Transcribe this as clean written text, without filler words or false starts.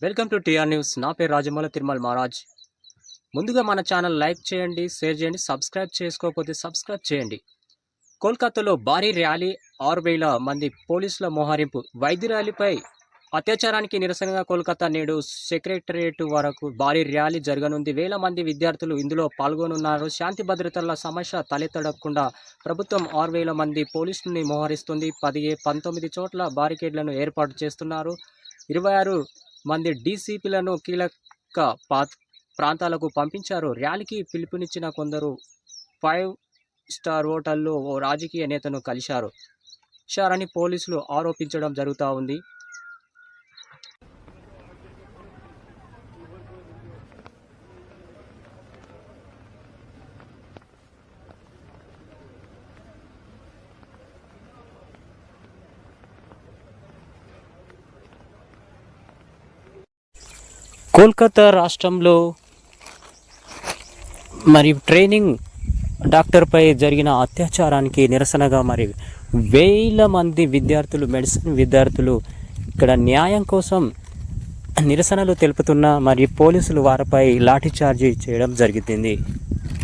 Welcome to TR news. నా పేరు రాజమౌళి తిరుమల మహారాజ్. ముందుగా మన ఛానల్ లైక్ చేయండి, షేర్ చేయండి, సబ్స్క్రైబ్ చేసుకోకపోతే సబ్స్క్రైబ్ చేయండి. కోల్కతాలో భారీ ర్యాలీ, 6,000 మంది పోలీసుల మోహరింపు. వైద్యురాలిపై అత్యాచారానికి నిరసనగా కోల్కతా నేడు సెక్రటేరియట్ వరకు భారీ ర్యాలీ జరగనుంది. వేల మంది విద్యార్థులు ఇందులో పాల్గొనున్నారు. శాంతి భద్రతల సమస్య తలెత్తకుండా ప్రభుత్వం 6,000 మంది పోలీసుల్ని మోహరిస్తుంది. 19 చోట్ల బారికేడ్లను ఏర్పాటు చేస్తున్నారు. 26 మంది డీసీపీలను కీలక ప్రాంతాలకు పంపించారు. ర్యాలీకి పిలుపునిచ్చిన కొందరు 5 స్టార్ హోటల్లో ఓ రాజకీయ నేతను కలిశారని పోలీసులు ఆరోపించడం జరుగుతూ ఉంది. కోల్కతా రాష్ట్రంలో ట్రైనింగ్ డాక్టర్పై జరిగిన అత్యాచారానికి నిరసనగా వేల మంది విద్యార్థులు, మెడిసిన్ విద్యార్థులు ఇక్కడ న్యాయం కోసం నిరసనలు తెలుపుతున్న పోలీసులు వారిపై లాఠీచార్జీ చేయడం జరిగింది.